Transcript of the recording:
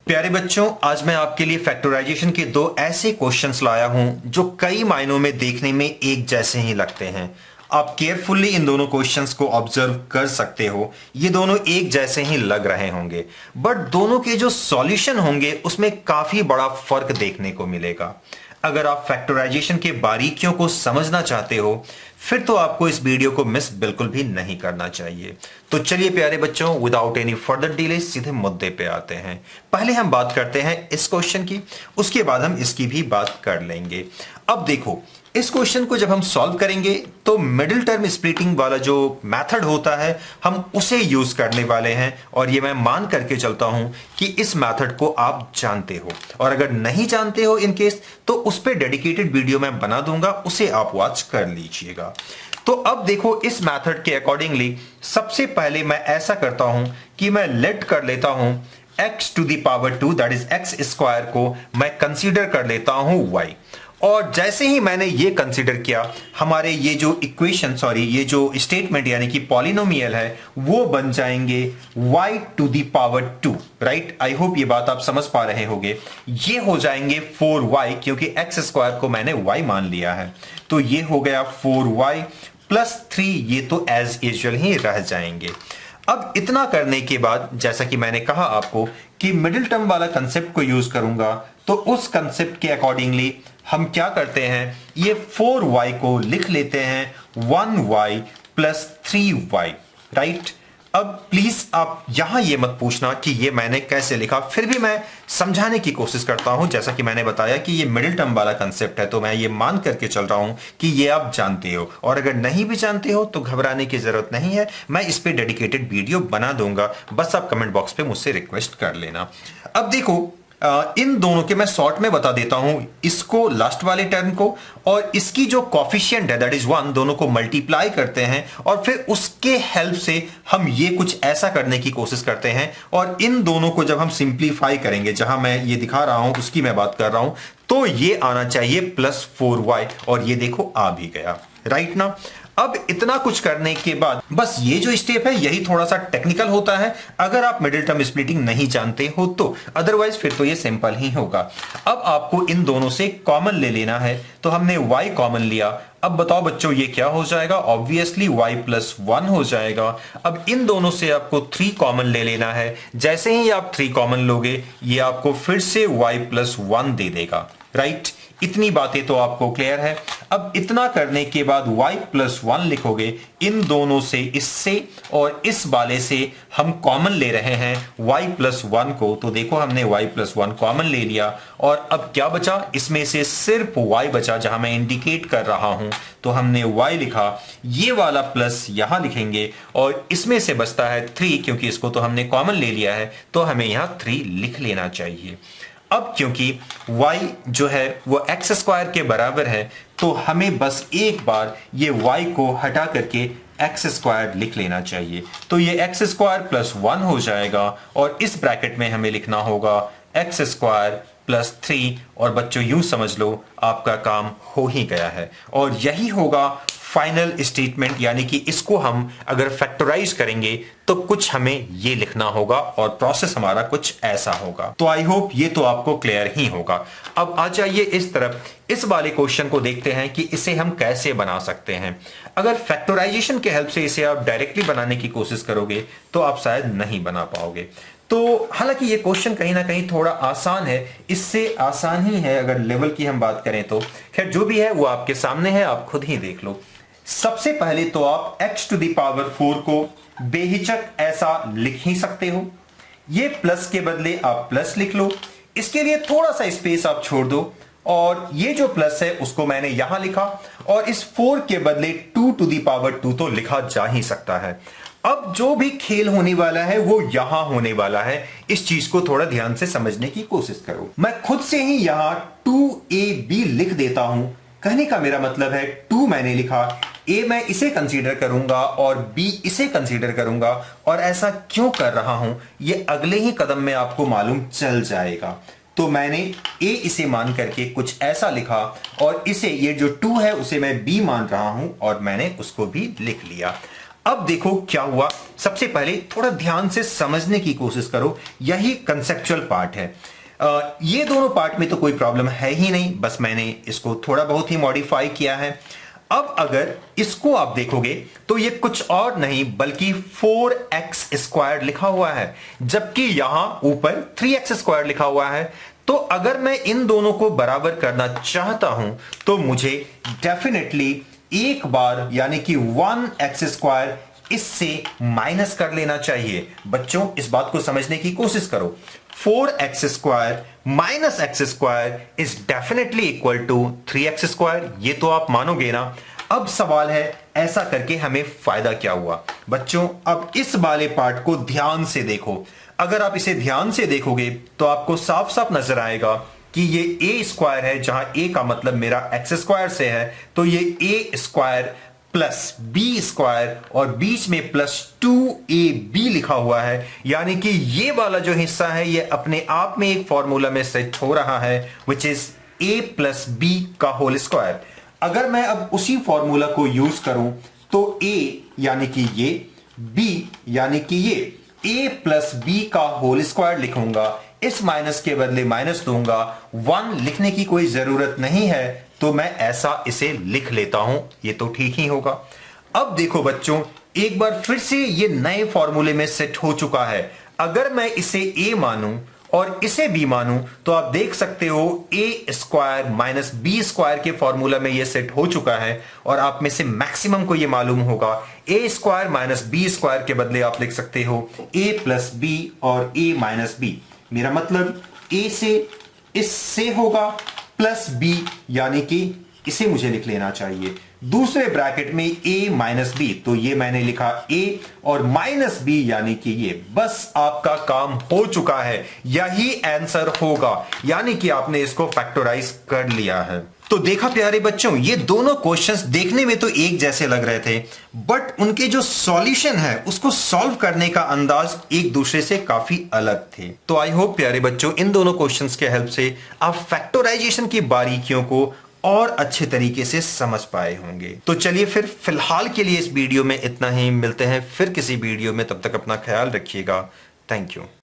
प्यारे बच्चों, आज मैं आपके लिए फैक्टराइजेशन के दो ऐसे क्वेश्चंस लाया हूं जो कई मायनों में देखने में एक जैसे ही लगते हैं। आप केयरफुली इन दोनों क्वेश्चंस को ऑब्जर्व कर सकते हो। ये दोनों एक जैसे ही लग रहे होंगे, बट दोनों के जो सॉल्यूशन होंगे उसमें काफी बड़ा फर्क देखने को मिलेगा। अगर आप फैक्टराइजेशन के बारीकियों को समझना चाहते हो फिर तो आपको इस वीडियो को मिस बिल्कुल भी नहीं करना चाहिए। तो चलिए प्यारे बच्चों, विदाउट एनी फर्दर डिले सीधे मुद्दे पे आते हैं। पहले हम बात करते हैं इस क्वेश्चन की, उसके बाद हम इसकी भी बात कर लेंगे। अब देखो, इस क्वेश्चन को जब हम सॉल्व करेंगे तो मिडिल टर्म स्प्लिटिंग वाला जो मेथड होता है हम उसे यूज करने वाले हैं, और ये मैं मान करके चलता हूं कि इस मेथड को आप जानते हो, और अगर नहीं जानते हो इन केस तो उस पर डेडिकेटेड वीडियो मैं बना दूंगा, उसे आप वॉच कर लीजिएगा। तो अब देखो, इस मेथड के अकॉर्डिंगली सबसे पहले मैं ऐसा करता हूं कि मैं लेट कर लेता हूं x to the power 2 that is x square को मैं कंसीडर कर लेता हूं y, और जैसे ही मैंने ये कंसीडर किया हमारे ये जो इक्वेशन ये जो स्टेटमेंट यानी कि पॉलिनोमियल है वो बन जाएंगे y to the power 2, right. I hope ये बात आप समझ पा रहे होंगे। ये हो जाएंगे 4y, क्योंकि x स्क्वायर को मैंने y मान लिया है, तो ये हो गया 4y प्लस 3, ये तो एज यूजुअल ही रह जाएंगे। अब इतना करने के बाद जैसा कि मैंने कहा आपको कि मिडिल टर्म वाला कंसेप्ट को यूज करूंगा, तो उस कंसेप्ट के अकॉर्डिंगली हम क्या करते हैं, ये 4y को लिख लेते हैं 1y प्लस 3y, राइट। अब प्लीज आप यहां ये मत पूछना कि ये मैंने कैसे लिखा, फिर भी मैं समझाने की कोशिश करता हूं। जैसा कि मैंने बताया कि ये मिडिल टर्म वाला कंसेप्ट है, तो मैं ये मान करके चल रहा हूं कि ये आप जानते हो, और अगर नहीं भी जानते हो तो घबराने की जरूरत नहीं है, मैं इस पे डेडिकेटेड वीडियो बना दूंगा, बस आप कमेंट बॉक्स पे मुझसे रिक्वेस्ट कर लेना। अब देखो, इन दोनों के मैं शॉर्ट में बता देता हूं, इसको लास्ट वाले टर्म को और इसकी जो कॉफिशिएंट है दैट इज 1, दोनों को मल्टीप्लाई करते हैं, और फिर उसके हेल्प से हम ये कुछ ऐसा करने की कोशिश करते हैं, और इन दोनों को जब हम सिंप्लीफाई करेंगे, जहां मैं ये दिखा रहा हूं उसकी मैं बात कर रहा हूं, तो ये आना चाहिए प्लस 4y, और ये देखो आ भी गया, राइट ना। अब इतना कुछ करने के बाद बस ये जो स्टेप है यही थोड़ा सा टेक्निकल होता है अगर आप मिडिल टर्म स्प्लिटिंग नहीं जानते हो तो, अदरवाइज फिर तो ये सिंपल ही होगा। अब आपको इन दोनों से कॉमन ले लेना है, तो हमने y कॉमन लिया। अब बताओ बच्चों ये क्या हो जाएगा, ऑब्वियसली y प्लस 1 हो जाएगा। अब इन दोनों से आपको 3 कॉमन ले लेना है, जैसे ही आप 3 कॉमन लोगे ये आपको फिर से y प्लस 1 दे देगा, राइट। इतनी बातें तो आपको क्लियर है। अब इतना करने के बाद y प्लस 1 लिखोगे, इन दोनों से, इससे और इस वाले से हम कॉमन ले रहे हैं y प्लस 1 को, तो देखो हमने y प्लस 1 कॉमन ले लिया, और अब क्या बचा, इसमें से सिर्फ y बचा जहां मैं इंडिकेट कर रहा हूं, तो हमने y लिखा, ये वाला प्लस यहां लिखेंगे, और इसमें से बचता है 3, क्योंकि इसको तो हमने कॉमन ले लिया है, तो हमें यहां 3 लिख लेना चाहिए। अब क्योंकि y जो है वो एक्स स्क्वायर के बराबर है, तो हमें बस एक बार ये y को हटा करके एक्स स्क्वायर लिख लेना चाहिए, तो ये एक्स स्क्वायर प्लस 1 हो जाएगा, और इस ब्रैकेट में हमें लिखना होगा एक्स स्क्वायर प्लस 3, और बच्चों यूं समझ लो आपका काम हो ही गया है, और यही होगा फाइनल स्टेटमेंट। यानी कि इसको हम अगर फैक्टराइज करेंगे तो कुछ हमें ये लिखना होगा, और प्रोसेस हमारा कुछ ऐसा होगा। तो आई होप ये तो आपको क्लियर ही होगा। अब आ जाइए इस तरफ, इस वाले क्वेश्चन को देखते हैं कि इसे हम कैसे बना सकते हैं। अगर फैक्टराइजेशन के हेल्प से इसे आप डायरेक्टली बनाने की कोशिश करोगे तो आप शायद नहीं बना पाओगे। तो हालांकि ये क्वेश्चन कहीं ना कहीं थोड़ा आसान है, इससे आसान ही है अगर लेवल की हम बात करें तो। खैर जो भी है वो आपके सामने है, आप खुद ही देख लो। सबसे पहले तो आप x टू द पावर 4 को बेहिचक ऐसा लिख ही सकते हो, ये प्लस के बदले आप प्लस लिख लो, इसके लिए थोड़ा सा स्पेस आप छोड़ दो, और ये जो प्लस है उसको मैंने यहां लिखा, और इस 4 के बदले 2 टू द पावर 2 तो लिखा जा ही सकता है। अब जो भी खेल होने वाला है वो यहां होने वाला है, इस चीज को थोड़ा ध्यान से समझने की कोशिश करो। मैं खुद से ही यहां 2ab लिख देता हूं, कहने का मेरा मतलब है 2 मैंने लिखा, a मैं इसे कंसीडर करूंगा और b इसे कंसीडर करूंगा, और ऐसा क्यों कर रहा हूं ये अगले ही कदम में आपको मालूम चल जाएगा। तो मैंने a इसे मान करके कुछ ऐसा लिखा, और इसे, ये जो 2 है उसे मैं b मान रहा हूं, और मैंने उसको भी लिख लिया। अब देखो क्या हुआ। सबसे पहले थोड़ा ध्यान से समझने की कोशिश करो, यही कंसेप्चुअल पार्ट है। ये दोनों पार्ट में तो कोई प्रॉब्लम है ही नहीं, बस मैंने इसको थोड़ा बहुत ही मॉडिफाई किया है। अब अगर इसको आप देखोगे तो ये कुछ और नहीं बल्कि 4x² लिखा हुआ है, जबकि यहां ऊपर 3x² लिखा हुआ है। तो अगर मैं इन दोनों को बराबर करना चाहता हूं तो मुझे डेफिनेटली एक बार यानी कि 1x² इससे माइनस कर लेना चाहिए। बच्चों इस बात को समझने की कोशिश करो। 4x² minus x² is definitely equal to 3x²। ये तो आप मानोगे ना। अब सवाल है ऐसा करके हमें फायदा क्या हुआ। बच्चों अब इस वाले पार्ट को ध्यान से देखो। अगर आप इसे ध्यान से देखोगे तो आपको साफ साफ नजर आएगा कि ये a² है, जहां a का मतलब मेरा x² से है, तो ये a² प्लस b² और बीच में प्लस 2ab लिखा हुआ है। यानी कि ये वाला जो हिस्सा है ये अपने आप में एक फॉर्मूला में सेट हो रहा है, which is a plus b का होल स्क्वायर। अगर मैं अब उसी फॉर्मूला को यूज करूं तो a यानी कि ये, b यानी कि ये, a प्लस b का होल स्क्वायर लिखूंगा। इस माइनस के बदले माइनस दूंगा, 1 लिखने की कोई जरूरत नहीं है, तो मैं ऐसा इसे लिख लेता हूं। ये तो ठीक ही होगा। अब देखो बच्चों, एक बार फिर से ये नए फॉर्मूले में सेट हो चुका है। अगर मैं इसे a मानूं और इसे b मानूं तो आप देख सकते हो a² माइनस b² के फॉर्मूला में ये सेट हो चुका है। और आप में से मैक्सिमम को ये मालूम होगा, a² माइनस b² के बदले आप लिख सकते हो a प्लस b और a माइनस b। मेरा मतलब a से इससे होगा प्लस b, यानी कि इसे मुझे लिख लेना चाहिए दूसरे ब्रैकेट में a माइनस b। तो ये मैंने लिखा a और माइनस b यानी कि ये। बस आपका काम हो चुका है, यही आंसर होगा, यानी कि आपने इसको फैक्टराइज कर लिया है। तो देखा प्यारे बच्चों, ये दोनों क्वेश्चंस देखने में तो एक जैसे लग रहे थे, बट उनके जो सॉल्यूशन है उसको सॉल्व करने का अंदाज एक दूसरे से काफी अलग थे। तो आई होप प्यारे बच्चों इन दोनों क्वेश्चंस के हेल्प से आप फैक्टराइजेशन की बारीकियों को और अच्छे तरीके से समझ पाए होंगे। तो चलिए फिर फिलहाल के लिए इस वीडियो में इतना ही। मिलते हैं फिर किसी वीडियो में, तब तक अपना ख्याल रखिएगा। Thank you.